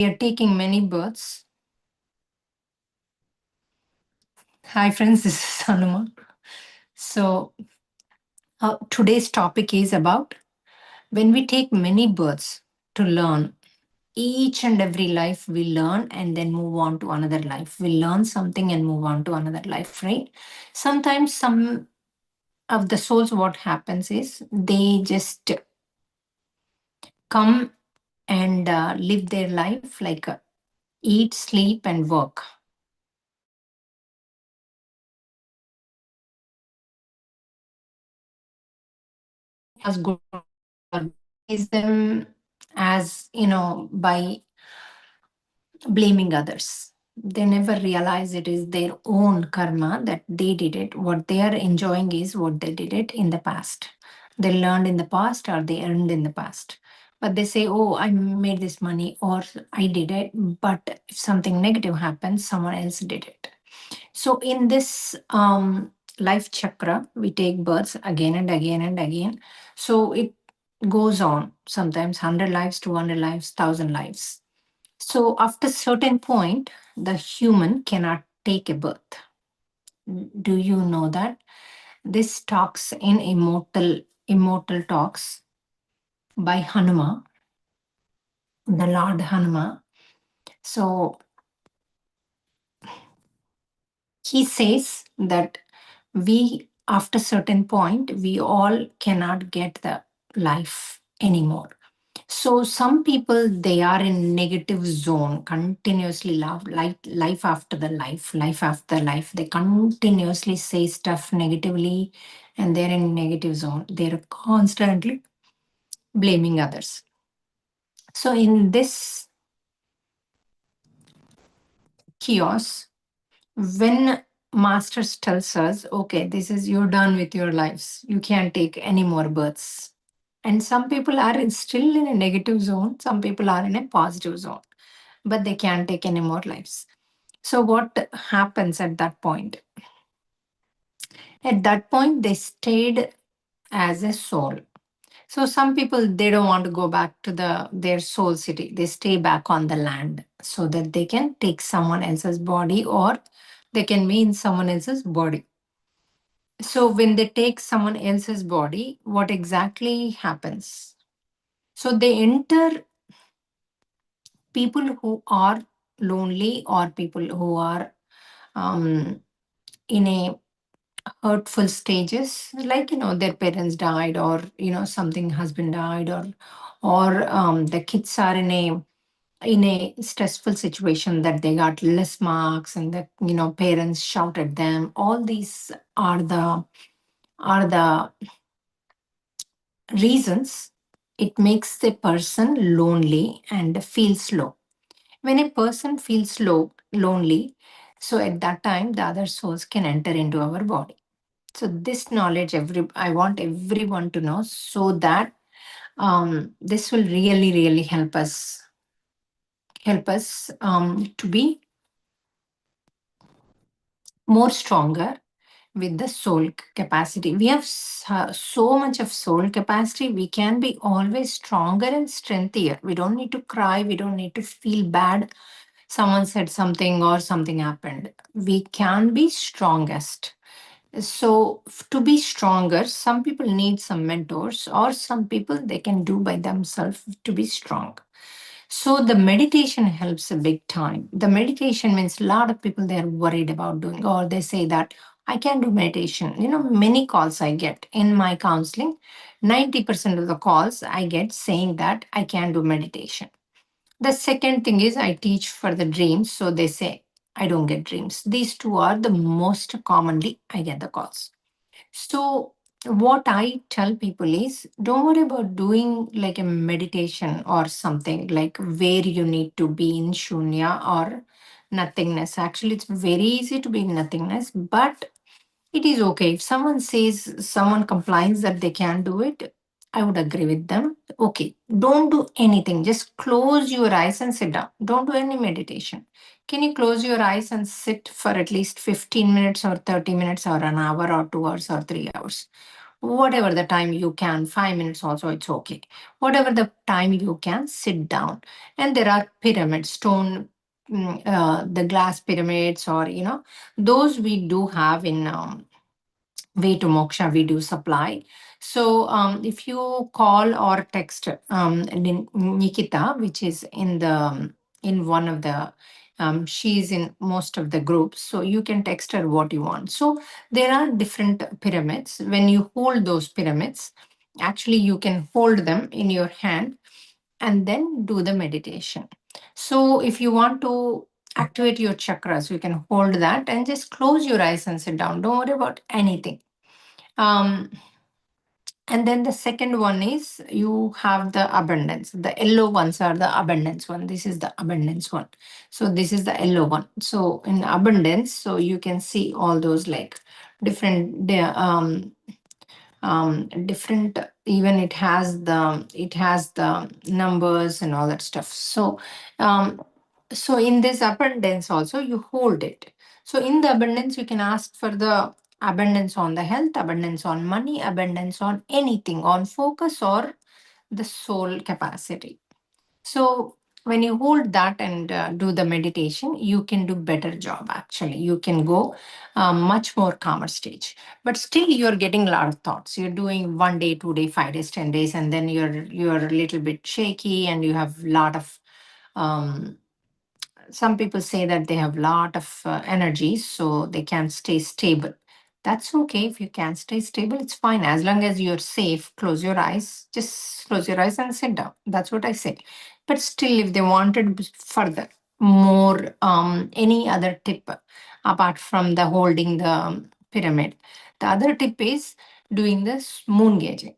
We are taking many births. Hi, friends, this is Hanuma. So, today's topic is about when we take many births to learn. Each and every life we learn and then move on to another life. We learn something and move on to another life, right? Sometimes some of the souls, what happens is they just come and live their life like eat, sleep, and work. As good is them as by blaming others. They never realize it is their own karma that they did it. What they are enjoying is what they did it in the past. They learned in the past or they earned in the past. But they say, oh, I made this money or I did it. But if something negative happens, someone else did it. So in this life chakra, we take births again and again and again. So it goes on, sometimes 100 lives, 200 lives, 1,000 lives. So after certain point, the human cannot take a birth. Do you know that? This talks in immortal talks by Hanuma, the Lord Hanuma. So he says that we, after certain point, we all cannot get the life anymore. So some people, they are in negative zone, continuously love life after the life after life. They continuously say stuff negatively, and they're in negative zone. They're constantly blaming others. So in this chaos, when masters tells us, okay, this is you're done with your lives, you can't take any more births. And some people are still in a negative zone, some people are in a positive zone, but they can't take any more lives. So what happens at that point? At that point, they stayed as a soul. So some people, they don't want to go back to their soul city. They stay back on the land so that they can take someone else's body or they can be in someone else's body. So when they take someone else's body, what exactly happens? So they enter people who are lonely or people who are in a hurtful stages, like their parents died or something husband died or the kids are in a stressful situation that they got less marks and the parents shout at them. All these are the reasons it makes the person lonely and feels low. When a person feels low, lonely, so at that time the other souls can enter into our body. So this knowledge, I want everyone to know, so that this will really, really help us to be more stronger with the soul capacity. We have so much of soul capacity. We can be always stronger and strengthier. We don't need to cry. We don't need to feel bad. Someone said something or something happened. We can be strongest. So to be stronger, some people need some mentors, or some people they can do by themselves to be strong. So the meditation helps a big time. The meditation means a lot of people they're worried about doing, or they say that I can do meditation. Many calls I get in my counseling, 90% of the calls I get saying that I can do meditation. The second thing is I teach for the dreams. So they say, I don't get dreams. These two are the most commonly I get the calls. So what I tell people is don't worry about doing like a meditation or something like where you need to be in shunya or nothingness. Actually, it's very easy to be in nothingness, but it is okay. If someone complains that they can't do it, I would agree with them. Okay, don't do anything. Just close your eyes and sit down. Don't do any meditation. Can you close your eyes and sit for at least 15 minutes or 30 minutes or an hour or 2 hours or 3 hours? whatever the time you can, 5 minutes also, it's okay. Whatever the time you can, sit down. And there are pyramids, stone, the glass pyramids, or, those we do have in Way to Moksha, we do supply. So if you call or text Nikita, which is in one of the she's in most of the groups, so you can text her what you want. So there are different pyramids. When you hold those pyramids, actually you can hold them in your hand and then do the meditation. So if you want to activate your chakras, you can hold that and just close your eyes and sit down. Don't worry about anything. um, and then the second one is you have the abundance. The yellow ones are the abundance one. This is the abundance one. So this is the yellow one. So in abundance, so you can see all those like different, even it has the numbers and all that stuff. Um so in this abundance also you hold it. So in the abundance you can ask for the abundance on the health, abundance on money, abundance on anything, on focus or the soul capacity. So when you hold that and do the meditation, you can do better job. Actually, you can go much more calmer stage. But still, you're getting a lot of thoughts. You're doing 1 day, 2 day, 5 days, 10 days, and then you're a little bit shaky, and you have a lot of um, some people say that they have a lot of energy, so they can't stay stable. That's okay. If you can't stay stable, it's fine. As long as you're safe, close your eyes, just close your eyes and sit down. That's what I say. But still, if they wanted further, more, any other tip apart from the holding the pyramid, the other tip is doing this moon gazing.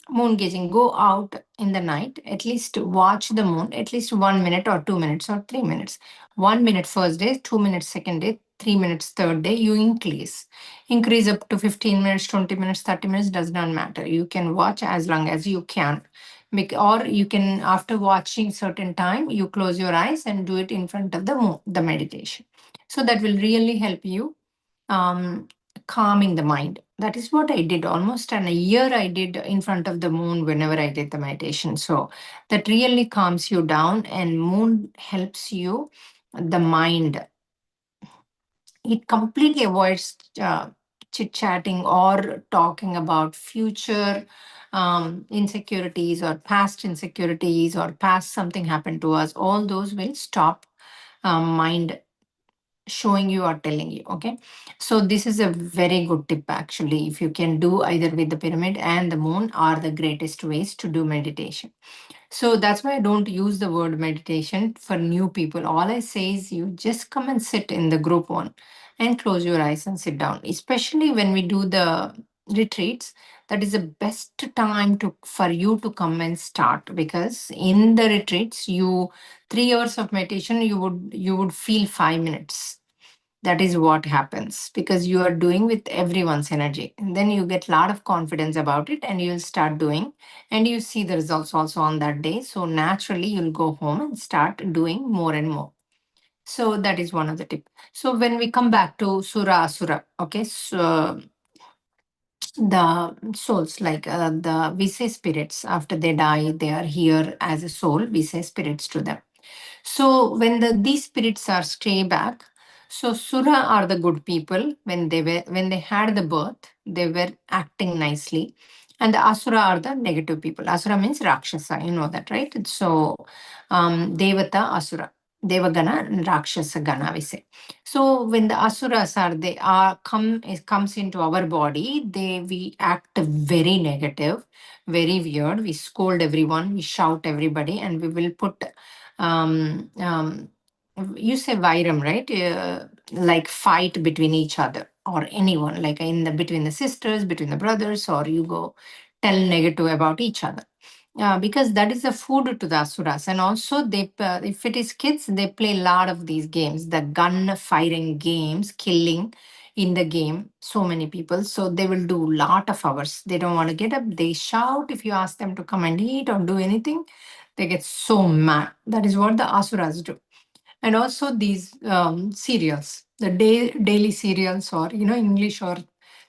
Moon gazing, go out in the night, at least watch the moon at least 1 minute or 2 minutes or 3 minutes. 1 minute first day, 2 minutes second day, 3 minutes third day. You increase up to 15 minutes, 20 minutes, 30 minutes, does not matter. You can watch as long as you can. Or you can, after watching certain time, you close your eyes and do it in front of the moon, the meditation. So that will really help you um, calming the mind. That is what I did. Almost an a year I did in front of the moon whenever I did the meditation. So that really calms you down, and moon helps you, the mind. It completely avoids chit chatting or talking about future insecurities or past insecurities or past something happened to us. All those will stop mind showing you or telling you. Okay, so this is a very good tip. Actually, if you can do either with the pyramid and the moon, are the greatest ways to do meditation. So that's why I don't use the word meditation for new people. All I say is you just come and sit in the group one and close your eyes and sit down. Especially when we do the retreats, that is the best time to for you to come and start, because in the retreats, 3 hours of meditation, you would feel 5 minutes. That is what happens because you are doing with everyone's energy. And then you get a lot of confidence about it and you'll start doing, and you see the results also on that day. So naturally you'll go home and start doing more and more. So that is one of the tip. So when we come back to Sura Asura, okay, so the souls, like we say spirits, after they die, they are here as a soul, we say spirits to them. So when these spirits are stay back, so Sura are the good people. When they had the birth, they were acting nicely, and the Asura are the negative people. Asura means Rakshasa, you know that, right? So Devata Asura, Devagana and Rakshasa Gana, we say. So when the Asuras are they are come it comes into our body, we act very negative, very weird. We scold everyone, we shout everybody, and we will put um, um, you say Vairam, right? Like fight between each other or anyone, like in the between the sisters, between the brothers, or you go tell negative about each other. Because that is the food to the asuras, and also if it is kids, they play a lot of these games, the gun firing games, killing in the game, so many people. So they will do lot of hours. They don't want to get up. They shout if you ask them to come and eat or do anything. They get so mad. That is what the asuras do. And also these serials, the daily serials, or English or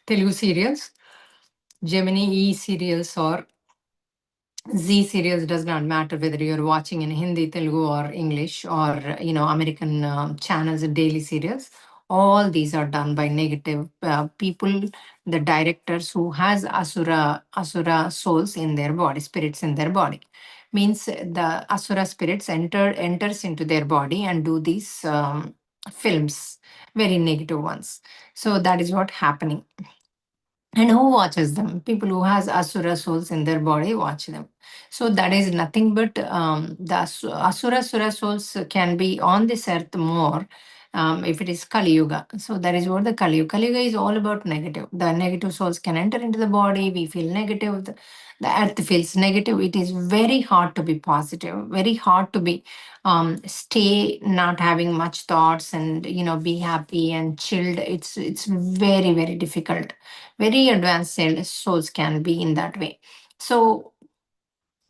Telugu serials. Gemini E serials or Z serials, does not matter whether you're watching in Hindi, Telugu, or English, or American channels and daily serials. All these are done by negative people, the directors who has asura souls in their body, spirits in their body. Means the asura spirits enters into their body and do these films, very negative ones. So that is what happening. And who watches them? People who has asura souls in their body watch them. So that is nothing but the asura souls can be on this earth more if it is Kali Yuga. So that is what the Kali Yuga. Kali Yuga is all about negative. The negative souls can enter into the body. We feel negative. The earth feels negative. It is very hard to be positive. Very hard to be stay not having much thoughts and be happy and chilled. It's very very difficult. Very advanced souls can be in that way. So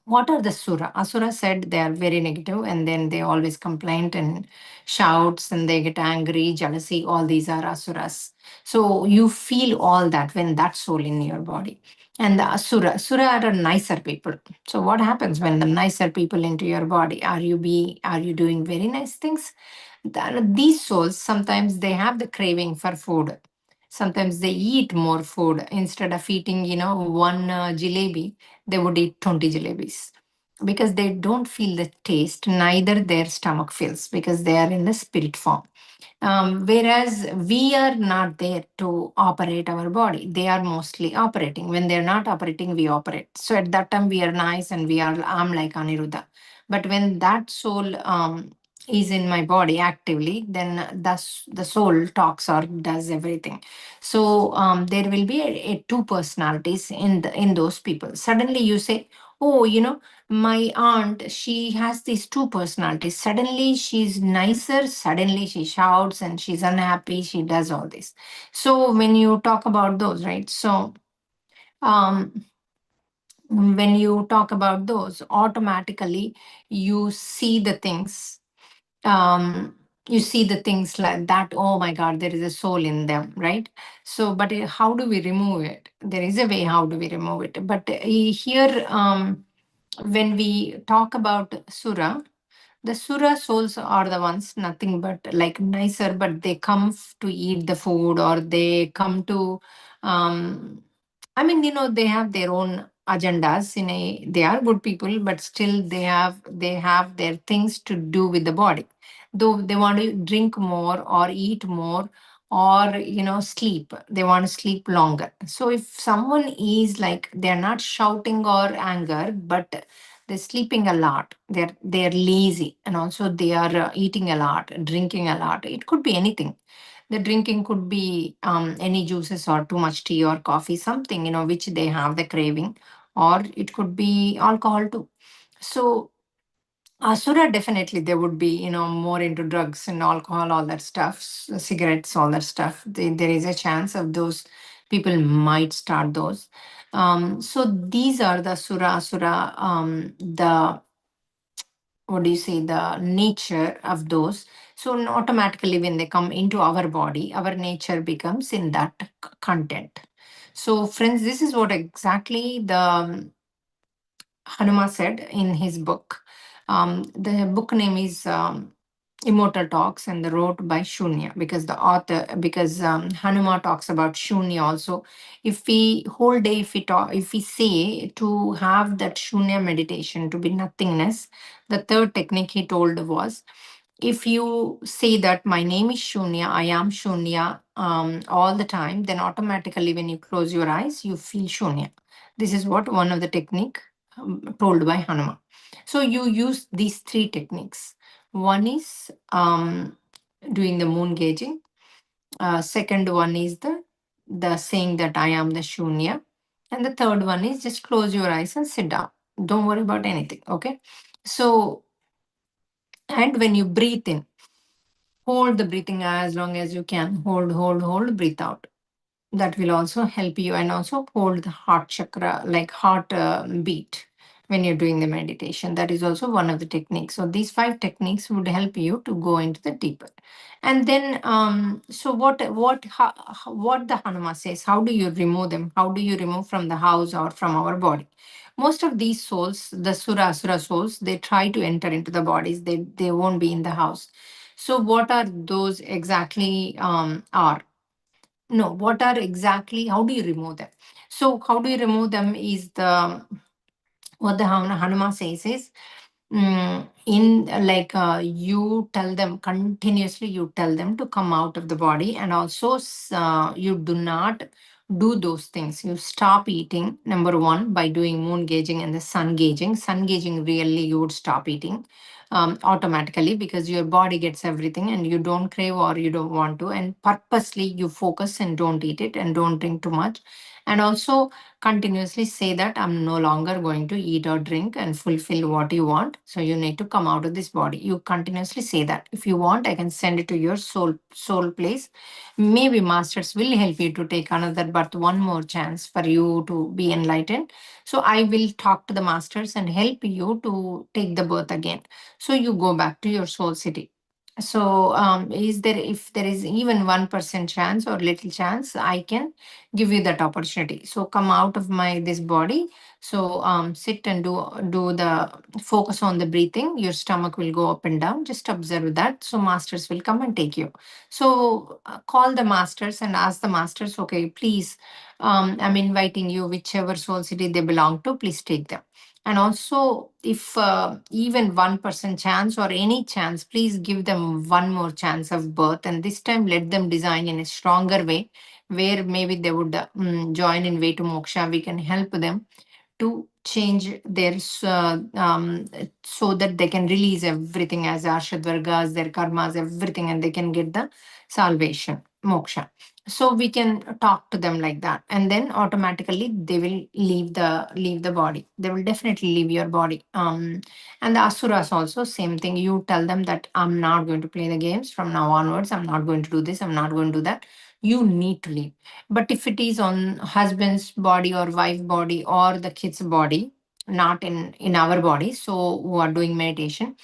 what are the Sura? Asura said they are very negative and then they always complain and shouts and they get angry, jealousy, all these are Asuras. So you feel all that when that soul in your body. And the Asura are a nicer people. So what happens when the nicer people into your body? Are you doing very nice things? These souls sometimes they have the craving for food. Sometimes they eat more food instead of eating, one jalebi, they would eat 20 jalebis because they don't feel the taste, neither their stomach feels because they are in the spirit form. Whereas we are not there to operate our body. They are mostly operating. When they're not operating, we operate. So at that time, we are nice and I'm like Aniruddha. But when that soul is in my body actively, then the soul talks or does everything. So there will be two personalities in those people. Suddenly you say, oh, my aunt, she has these two personalities. Suddenly she's nicer, suddenly she shouts and she's unhappy, she does all this. So when you talk about those, right? So um when you talk about those, automatically you see the things. um you see the things like that, oh my god, there is a soul in them, right? So but how do we remove it? There is a way how do we remove it, but here when we talk about Sura, the Sura souls are the ones, nothing but like nicer, but they come to eat the food or they come to, I mean, they have their own agendas. They are good people, but still they have their things to do with the body. Though they want to drink more or eat more or sleep, they want to sleep longer. So if someone is like they're not shouting or anger, but they're sleeping a lot, they're lazy, and also they are eating a lot, drinking a lot. It could be anything. The drinking could be any juices or too much tea or coffee, something which they have the craving, or it could be alcohol too. So Asura, definitely they would be, more into drugs and alcohol, all that stuff, cigarettes, all that stuff. There is a chance of those people might start those. So these are the Asura, the what do you say, the nature of those. So automatically when they come into our body, our nature becomes in that content. So friends, this is what exactly the Hanuma said in his book. The book name is Immortal Talks and the wrote by Shunya, because the author, because Hanuma talks about Shunya also. If we whole day, if we say to have that Shunya meditation, to be nothingness, the third technique he told was, if you say that my name is Shunya, I am Shunya all the time, then automatically when you close your eyes, you feel Shunya. This is what one of the technique told by Hanuma. So you use these three techniques. One is doing the moon gauging. Second one is the saying that I am the Shunya. And the third one is just close your eyes and sit down. Don't worry about anything. Okay. So, and when you breathe in, hold the breathing as long as you can. Hold, breathe out. That will also help you, and also hold the heart chakra, like heart beat. when you're doing the meditation. That is also one of the techniques. So these 5 techniques would help you to go into the deeper. And then, so what the Hanuma says, how do you remove them? How do you remove from the house or from our body? Most of these souls, the Sura Asura souls, they try to enter into the bodies. They won't be in the house. So what are those exactly are? No, what are exactly, how do you remove them? So how do you remove them is the, what the Hanuma says is, in like you tell them continuously, you tell them to come out of the body, and also you do not do those things. You stop eating, number one, by doing moon gauging and the sun gauging. Sun gauging, really, you would stop eating automatically, because your body gets everything and you don't crave or you don't want to, and purposely you focus and don't eat it and don't drink too much. And also continuously say that I'm no longer going to eat or drink and fulfill what you want. So you need to come out of this body. You continuously say that. If you want, I can send it to your soul place. Maybe masters will help you to take another birth, one more chance for you to be enlightened. So I will talk to the masters and help you to take the birth again. So you go back to your soul city. So is there, if there is even 1% chance or little chance, I can give you that opportunity. So come out of my this body. So sit and do the focus on the breathing. Your stomach will go up and down. Just observe that. So masters will come and take you. So call the masters and ask the masters, okay, please, I'm inviting you, whichever soul city they belong to, please take them. And also, if even 1% chance or any chance, please give them one more chance of birth. And this time, let them design in a stronger way, where maybe they would join in way to moksha. We can help them to change their so that they can release everything as ashadvargas, their karmas, everything, and they can get the salvation, moksha. So we can talk to them like that, and then automatically they will leave the body. They will definitely leave your body. And the asuras also same thing. You tell them that I'm not going to play the games from now onwards. I'm not going to do this. I'm not going to do that. You need to leave. But if it is on husband's body or wife body or the kid's body, not in our body, so who are doing meditation,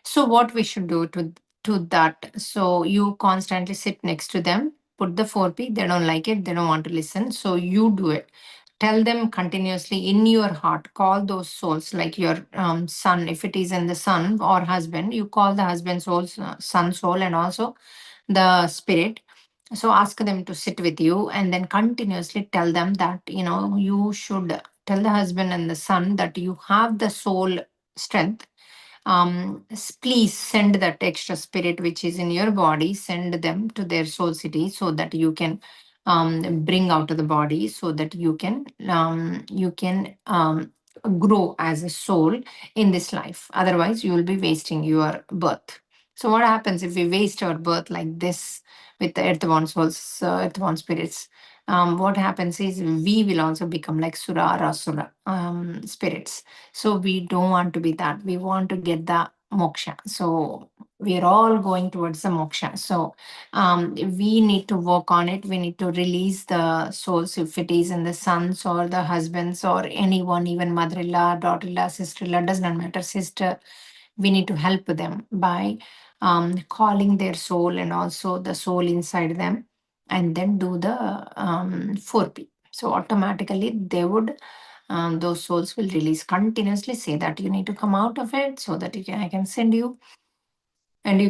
so what we should do to that? So you constantly sit next to them, put the 4P. They don't like it, they don't want to listen. So you do it. Tell them continuously in your heart. Call those souls, like your son. If it is in the son or husband, you call the husband soul, son soul, and also the spirit. So ask them to sit with you, and then continuously tell them that, you should tell the husband and the son that you have the soul strength. Please send that extra spirit which is in your body, send them to their soul city, so that you can bring out of the body, so that you can grow as a soul in this life. Otherwise you will be wasting your birth. So what happens if we waste our birth like this with the earthborn souls, earthborn spirits? What happens is we will also become like Sura or Asura spirits. So we don't want to be that. We want to get the moksha. So we are all going towards the moksha. So we need to work on it. We need to release the souls, if it is in the sons or the husbands or anyone, even mother-in-law, daughter-in-law, sister-in-law, does not matter, sister. We need to help them by calling their soul and also the soul inside them, and then do the 4P. So automatically they would, those souls will release. Continuously say that you need to come out of it, so that I can send you, and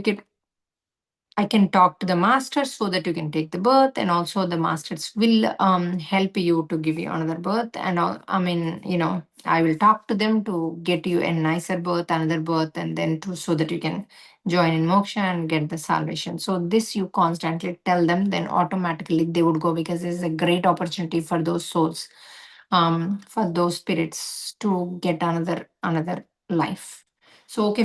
I can talk to the masters so that you can take the birth, and also the masters will help you to give you another birth. And I will talk to them to get you a nicer birth, another birth, and then so that you can join in moksha and get the salvation. So this you constantly tell them, then automatically they would go, because this is a great opportunity for those souls, for those spirits to get another life. So okay.